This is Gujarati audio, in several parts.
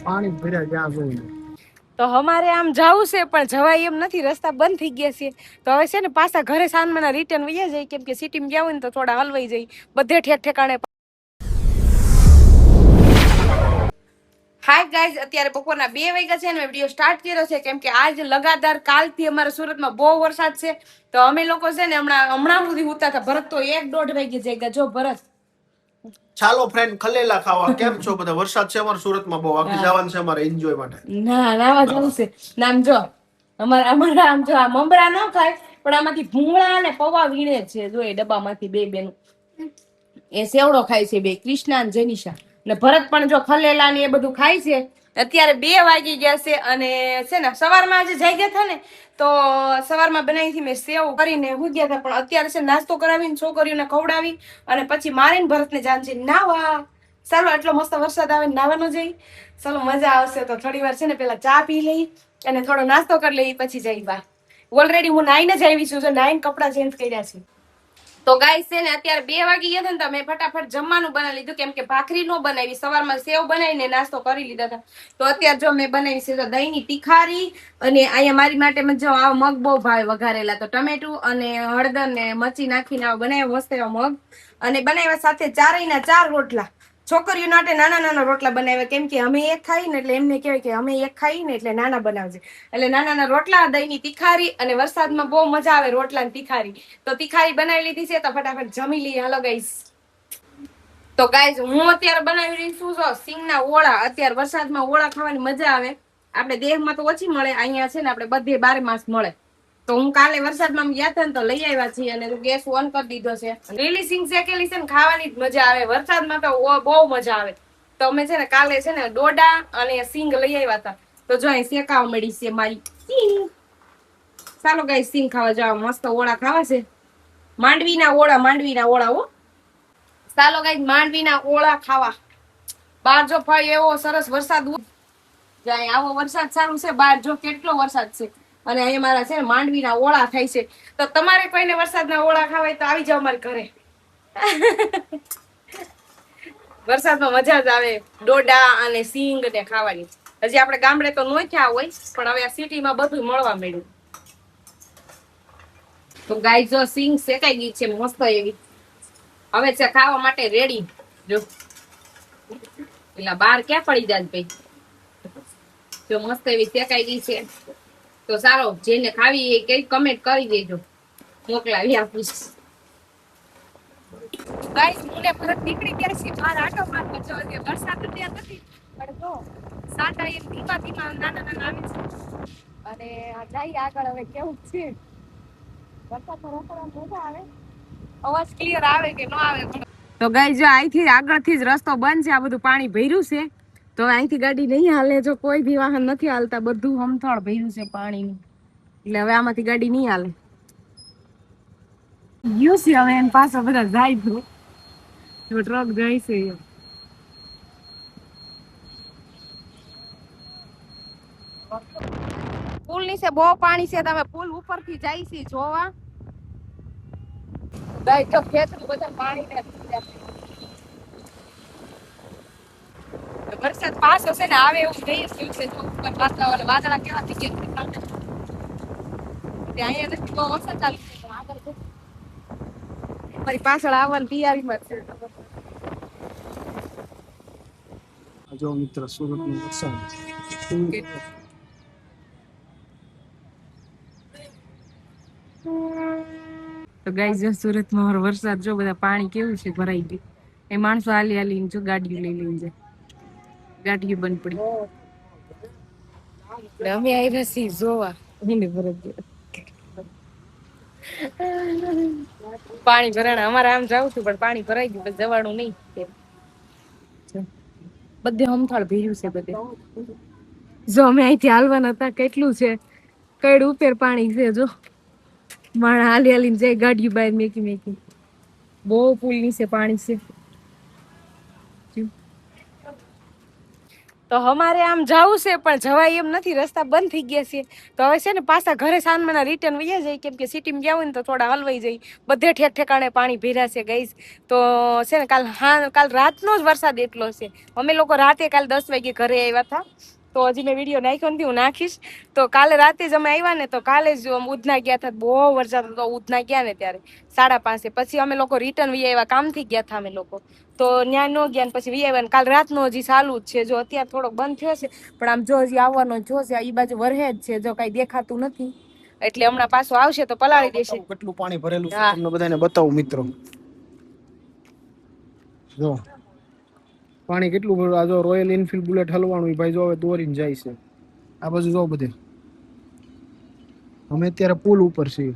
પાણી ભર્યા જ્યાં જોઈ તો અમારે આમ જવું છે પણ જવાય એમ નથી, રસ્તા બંધ થઈ ગયા છે. તો હવે છે ને પાછા ઘરે સાંજમાં રિટર્ન વયા જાય, કેમ કે સિટીમાં ગયા હોય ને તો થોડા હલવાઈ જાય બધે ઠેકાણે. હાય ગાઈઝ, અત્યારે બપોરના 2 વાગ્યા છે ને વિડીયો સ્ટાર્ટ કર્યો છે, કેમ કે આજ લગાતાર કાલથી અમારા સુરતમાં બહુ વરસાદ છે. તો અમે લોકો છે ને હમણાં સુધી ઉતા હતા. ભરત તો 1-1.5 વાગે જાય. જો ભરત, ચાલો ફ્રેન્ડ ખલેલા ખાવા. કેમ છો બધા? વરસાદ છે અમારા સુરતમાં બહુ. આખી જવાનું છે અમારે એન્જોય માટે. ના નાવા જવું છે. નામ જો અમારા આમ જો આ મમરા ન ખાય પણ આમાંથી ભૂંગળા અને પૌવા વીણે છે. જો એ ડબ્બામાંથી બે બેનું એ સેવડો ખાય છે, બે કૃષ્ણા અને જેનિશા. ને ભરત પણ જો ખલેલા ને એ બધું ખાય છે. અત્યારે 2 વાગી ગયા છે અને છે ને સવારમાં આજે જઈ ગયા હતા ને તો સવારમાં બનાવી હતી મેં સેવ કરીને હું ગયા હતા, પણ અત્યારે છે નાસ્તો કરાવીને છોકરીઓને ખવડાવી અને પછી મારીને ભરતને જાન છે નાવા. ચાલો, આટલો મસ્ત વરસાદ આવે નાવાનો જઈ. ચાલો મજા આવશે. તો થોડી વાર છે ને પેલા ચા પી લઈ અને થોડો નાસ્તો કરી લઈ, પછી જઈ બહાર. ઓલરેડી હું નાઈને જ આવી છું, નાઈને કપડા ચેન્જ કર્યા છે. તો ગાઈસ છે ને અત્યારે 2 વાગી ગયા હતા ને તો મેં ફટાફટ જમવાનું બનાવી લીધું, કેમ કે ભાખરી નો બનાવી, સવારમાં સેવ બનાવીને નાસ્તો કરી લીધા હતા. તો અત્યારે જો મેં બનાવી છે તો દહીંની તિખારી અને અહીંયા મારી માટે જો આ મગ બહુ ભાવે વઘારેલા, તો ટમેટું અને હળદર ને મરચી નાખીને આવા બનાવ્યા મસ્ત એવા મગ, અને બનાવ્યા સાથે 4 રોટલા. છોકરીઓ માટે નાના નાના રોટલા બનાવ્યા, કેમ કે અમે એક ખાઈ ને એટલે એમને કહેવાય કે અમે એક ખાઈ ને એટલે નાના બનાવજે, એટલે નાના નાના રોટલા, દહીંની તિખારી. અને વરસાદમાં બહુ મજા આવે રોટલા તિખારી. તો તિખારી બનાવી લીધી છે, તો ફટાફટ જમી લઈએ. હાલો ગાઈસ. તો ગાઈસ હું અત્યારે બનાવી રહી છું જો સિંગના ઓળા. અત્યારે વરસાદમાં ઓળા ખાવાની મજા આવે. આપણે દેહમાં તો ઓછી મળે, અહીંયા છે ને આપણે બધે 12 માસ મળે. તો હું કાલે વરસાદમાં ગયા હતા ને તો લઈ આવ્યા છીએ અને ગેસ ઓન કરી દીધો છે. લીલી સિંગ શેકેલી છે ને ખાવાની જ મજા આવે. વરસાદમાં તો બહુ મજા આવે. તો અમે છે ને કાલે છે ને ડોડા અને સિંગ લઈ આવ્યા હતા. તો જો અહીં શેકાવા મળી છે મારી સિંગ. ચાલો ગાઈસ સિંગ ખાવા જાવ. મસ્ત ઓળા ખાવા છે. માંડવીના ઓળા હો. ચાલો ગાઈસ માંડવીના ઓળા ખાવા. બહાર જો ભાઈ એવો સરસ વરસાદ જાય, આવો વરસાદ સારું છે. બહાર જો કેટલો વરસાદ છે અને અહીંયા મારા છે ને માંડવીના ઓળા થાય છે. તો તમારે કોઈને વરસાદના ઓળા ખાવા હોય તો આવી જાવ મારા ઘરે. વરસાદમાં મજા જ આવે ડોડા અને સિંગ ને ખાવાની. હજી આપણે ગામડે તો નો થયા હોય, પણ હવે આ સિટીમાં બધું મળવા મળ્યું. તો ગાઈસ જો સિંગ શેકાઈ ગઈ છે મસ્ત એવી. હવે છે ખાવા માટે રેડી. જો એટલે બહાર ક્યાં પડી જાય ભાઈ. જો મસ્ત એવી શેકાઈ ગઈ છે. તો સારો, જેને ખાવી એ કઈ કમેન્ટ કરી દેજો, મોકલાવી આપીશ. ગાઈસ મને પરત નીકળી ગયા છે બહાર આટો મારવા. જો કે વરસાદ અત્યારે નથી, પણ જો સાટા એક ધીમા ધીમા નાના નાના આવે છે. અને જઈએ આગળ. હવે કેવું છે વરસાદમાં રોકડા મજા આવે, અવાજ ક્લિયર આવે કે ન આવે. તો ગાઈસ જો અહીંથી આગળથી જ રસ્તો બંધ છે. આ બધું પાણી ભર્યું છે, તો અહીંથી ગાડી નહીં હાલે. જો કોઈ બી વાહન નથી હાલતા, બધું હમથળ ભર્યું છે પાણીનું, એટલે હવે આમાંથી ગાડી નહીં હાલે. યુસી હવે એન પાછા બધા જાય તો જો ટ્રક જાય છે. પુલ નીચે બહુ પાણી છે. તમે પુલ ઉપરથી જાય છે જોવા. ગાઈસ જો ખેતર બધા પાણી વરસાદ પાછો છે ને આવે એવું થઈ ગયું છે. વાદળા કેવા થઈ ગયા અહીંયા નથી બહુ વરસાદ ચાલુ છે. આગળ મારી પાછળ આવવાની તૈયારીમાં છે. જો મિત્ર સુરતનો વરસાદ. તો ગાઈસ જો સુરતમાં વરસાદ જો બધા પાણી કેવું છે ભરાઈ ગયું. એ માણસો હાલી હાલીને જો ગાડીઓ લઈ લઈને જાય. ગાડીઓ બંધ પડી. અમે આવ્યા છીએ જોવા. પાણી ભરાણ અમારે આમ જાવ છું, પણ પાણી ભરાઈ ગયું, બસ જવાનું નહીં. બધે હમથાળ ભર્યું છે બધે. જો અમે અહીંથી હાલવાના હતા, કેટલું છે કઈડ ઉપર પાણી છે. જો માણા હાલી હાલીને જાય, ગાડીઓ બહાર મેકી મેકી. બહુ પુલ નીચે પાણી છે. તો અમારે આમ જવું છે પણ જવાય એમ નથી, રસ્તા બંધ થઈ ગયા છે. તો હવે છે ને પાછા ઘરે સાંજના રિટર્ન વયા જાય, કેમ કે સિટીમાં ગયા હોય ને તો થોડા હલવાઈ જાય. બધે ઠેક ઠેકાણે પાણી ભર્યા છે ગાઈસ. તો છે ને કાલ રાતનો જ વરસાદ એટલો છે. અમે લોકો રાતે કાલ 10 વાગે ઘરે આવ્યા હતા. તો હજી મેં વિડીયો નાખ્યો નથી, હું નાખીશ. તો કાલે રાતે જ અમે આવ્યા ને તો કાલે જ ઉધના ગયા હતા, બહુ વરસાદ હતો. ઉધના ગયા ને ત્યારે 5:30. પછી અમે લોકો રિટર્ન વી આવ્યા, કામથી ગયા હતા અમે લોકો. તો ન્યા ન ગયા ને પછી વી આવ્યા. કાલ રાતનો હજી ચાલુ જ છે. જો અત્યારે થોડોક બંધ થયો છે પણ આમ જો હજી આવવાનો જો છે. એ બાજુ વરહે જ છે, જો કઈ દેખાતું નથી. એટલે હમણાં પાછો આવશે તો પલાળી દેશે. કેટલું પાણી ભરેલું છે હા. તમને બધાને બતાવું મિત્રો. જો પાણી કેટલું ભરેલું. આ જો રોયલ એનફિલ્ડ બુલેટ હલવાનું ભાઈ જો હવે દોરીને જાય છે. આ બાજુ જો બધે. અમે અત્યારે પુલ ઉપર છીએ.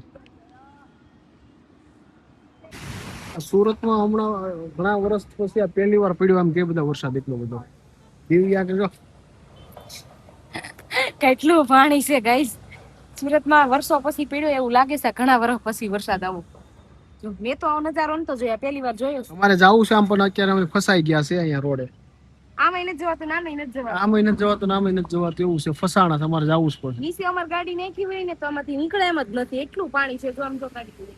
સુરતમાં હમણાં ઘણા વર્ષ પછી આ પહેલી વાર પડ્યો આમ કે બધા વરસાદ એટલો બધો. દિવ્યા કે જો કેટલું પાણી છે ગાઈસ. સુરતમાં વર્ષો પછી પડ્યો એવું લાગે છે, ઘણા વર્ષ પછી વરસાદ આવો. જો મેં તો આ નજારો નતો જોયા, પહેલી વાર જોયો છે. અમારે જવું છે આમ પણ અત્યારે અમે ફસાઈ ગયા છે અહીંયા રોડે. આમાં નથી જવાતું, નામાં નથી જવાતું. આમાં નથી જવાતું, નામાં નથી જવાતું, એવું છે. ફસાણા તમારે જવું જ પડશે. નીચે અમાર ગાડી નાખી હોય ને તો આમાંથી નીકળે એમ જ નથી, એટલું પાણી છે. જો આમ તો ગાડી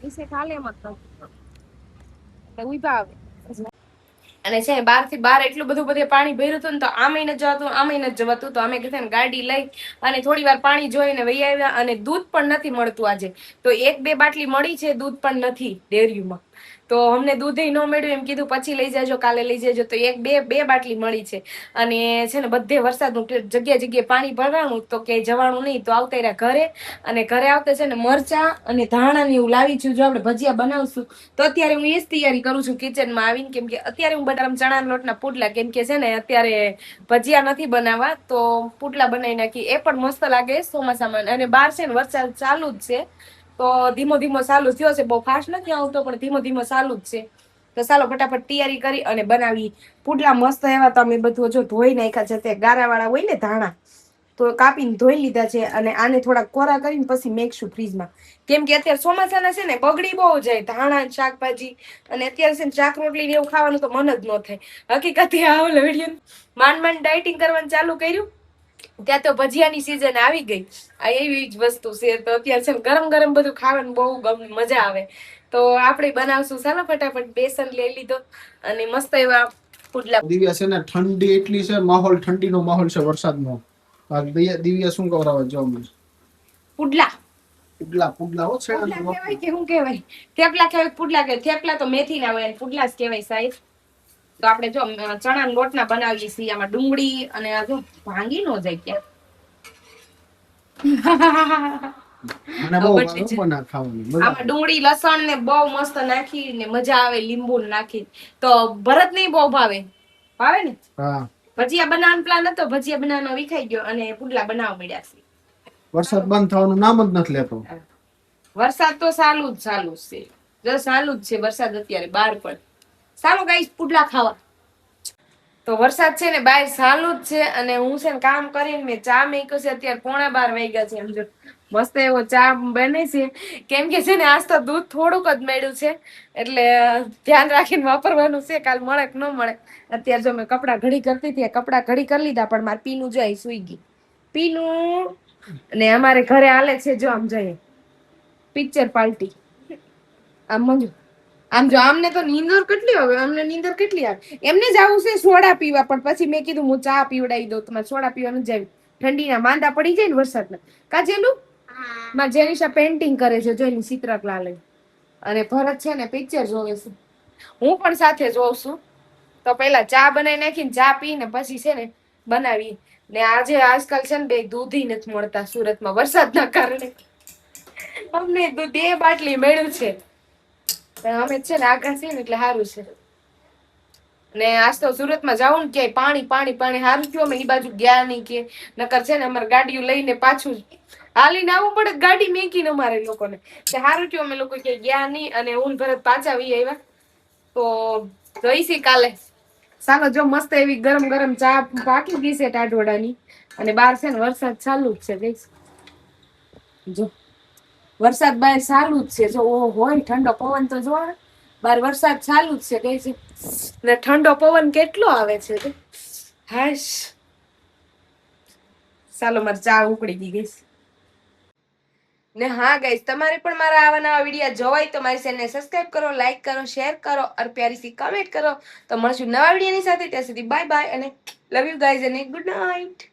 નીચે ખાલે એમ જ નથી, ઉભા આવે. અને છે ને 12 થી 12 એટલું બધું બધે પાણી ભર્યું હતું ને તો આમેય નથી જવાતું, આમેય નથી જવાતું. તો અમે કીધું ને ગાડી લઈ અને થોડી વાર પાણી જોઈને વહી આવ્યા. અને દૂધ પણ નથી મળતું આજે. તો 1-2 બાટલી મળી છે, દૂધ પણ નથી ડેરીમાં. તો અમને દૂધ ન મળ્યું, એમ કીધું પછી લઈ જાજો, કાલે લઈ જાજો. તો 1-2 બાટલી મળી છે. અને છે ને બધે વરસાદનું જગ્યાએ જગ્યાએ પાણી ભરવાનું, તો કે જવાનું નહીં. તો આવતા રહ્યા ઘરે. અને ઘરે આવતા છે ને મરચા અને ધાણા ને એવું લાવી છું. જો આપણે ભજીયા બનાવશું તો અત્યારે હું એ જ તૈયારી કરું છું કિચનમાં આવીને, કેમ કે અત્યારે હું બટાકા ચણાના લોટના પુડલા, કેમ કે છે ને અત્યારે ભજીયા નથી બનાવવા તો પુડલા બનાવી નાખી. એ પણ મસ્ત લાગે ચોમાસામાં. અને બહાર છે ને વરસાદ ચાલુ જ છે, તો ધીમો ધીમો ચાલુ થયો છે. બહુ ફાસ્ટ નથી આવતો પણ ધીમો ધીમો ચાલુ જ છે. તો ચાલો ફટાફટ તૈયારી કરી અને બનાવી પુડલા. મસ્ત એવા તો અમે બધું જો ધોઈ નાખ્યા છે. તે ગારાવાળા હોય ને ધાણા, તો કાપીને ધોઈ લીધા છે. અને આને થોડા કોરા કરીને પછી મેકશું ફ્રીજમાં, કેમ કે અત્યારે ચોમાસાના છે ને બગડી બહુ જાય ધાણા શાકભાજી. અને અત્યારે છે ને શાક રોટલી ને એવું ખાવાનું તો મન જ ન થાય. હકીકતે આ ઓલો વિડીયો માંડ ડાયટિંગ કરવાનું ચાલુ કર્યું ત્યાં તો ભજીયાની સીઝન આવી ગઈ. આ એવી જ વસ્તુ છે. તો અત્યારે છે ને ગરમ ગરમ બધું ખાવાનું બહુ મજા આવે. તો આપણે બનાવશું. ચાલો ફટાફટ બેસન લઈ લીધો અને મસ્ત એવા પુડલા. દિવ્યા છે ને ઠંડી એટલી છે, માહોલ ઠંડીનો માહોલ છે વરસાદનો. દિવ્યા શું કરાવે જો અમે પુડલા પુડલા હો છે. પુડલા કહેવાય કે શું કહેવાય? થેપલા કહેવાય, પુડલા કહેવાય. થેપલા તો મેથી ના હોય, પુડલા જ કહેવાય સાહેબ. તો આપણે જો ચણાના લોટના બનાવીએ છીએ. આમાં ડુંગળી અને આ જો ભાંગી નો જાય ક્યાં. મને બહુ બના ખાવાની મજા. આમાં ડુંગળી લસણ ને બહુ મસ્ત નાખીને મજા આવે, લીંબુ નાખી. તો ભરત નહીં બહુ ભાવે ને. હા, ભજીયા બનાવવાનો પ્લાન હતો, ભજીયા બનાવવાનો વિખાઈ ગયો અને પુડલા બનાવવા મળ્યા છે. વરસાદ બંધ થવાનું નામ જ નથી લેતો. વરસાદ તો ચાલુ જ છે, જો ચાલુ જ છે વરસાદ અત્યારે બહાર પણ. ચાલો ગાઈસ પુડલા ખાવા. તો વરસાદ છે ને બહાર ચાલુ જ છે. અને હું છે ને કામ કરીને મેં ચા મેક્યો છે. અત્યારે 11:15 વાગ્યા છે. સમજો મસ્ત એવો ચા બને છે, કેમ કે છે ને આજ તો દૂધ થોડુંક જ મળ્યું છે, એટલે ધ્યાન રાખીને વાપરવાનું છે. કાલ મળે કે ન મળે. અત્યારે જો મેં કપડા ઘડી કરતી હતી, કપડા ઘડી કરી લીધા પણ મારે પીનું જાય સુઈ ગઈ. પીનું અને અમારે ઘરે હાલે છે જો આમ જઈએ પિક્ચર પાર્ટી. આમ મંજુ આમ જો આમને તો નીંદર કેટલી આવે, અમને નીંદર કેટલી આવે. એમને જ આવું છે સોડા પીવા, પણ પછી મેં કીધું હું ચા પીવડાવી દઉં. તમારે સોડા પીવા નથી જાવી, ઠંડીના માંદા પડી જાય ને વરસાદના. કાજેલું માં જેનિશા પેન્ટિંગ કરે છે જો એની ચિત્રકલા લઈ. અને ભરત છે ને પિક્ચર જોવે છે, હું પણ સાથે જોઉં છું. તો પેલા ચા બનાવી નાખીને ચા પીને પછી છે ને બનાવી. ને આજે આજકાલ છે ને બે દૂધ નથી મળતા સુરતમાં વરસાદના કારણે. અમને 2 બાટલી મળ્યું છે. અમે છે ને આગળ છે ને એટલે સારું છે. ને આજ તો સુરતમાં જાવું ને ક્યાંય પાણી પાણી પાણી. સારું થયું અમે એ બાજુ ગયા નહીં, કે નકર છે ને અમારે ગાડીઓ લઈને પાછું હાલીને આવવું પડે, ગાડી મેકીને અમારે લોકોને. સારું થયું અમે લોકો ક્યાંય ગયા નહીં અને હું ભરત પાછા આવી આવ્યા. તો જોઈશી કાલે. ચાલો જો મસ્ત એવી ગરમ ગરમ ચા પાકી ગઈ છે ટાઢોડાની. અને બહાર છે ને વરસાદ ચાલુ જ છે ગઈશ. જો વરસાદ બહાર ચાલુ જ છે. જો હોય ઠંડો પવન તો જો બહાર વરસાદ ચાલુ જ છે ગઈ છે. ને ઠંડો પવન કેટલો આવે છે. હાશ ચાલો મારે ચા ઉકળી ગઈ ગઈશ ને હા ગાઈસ તમારે પણ મારા આવા નવા વિડીયો જોવા હોય તો મારી ચેનલને સબસ્ક્રાઇબ કરો લાઈક કરો શેર કરો और प्यारी सी कमेंट કરો તો મળશું નવા વિડીયોની સાથે ત્યાં સુધી બાય બાય અને લવ યુ ગાઈઝ અને ગુડ નાઇટ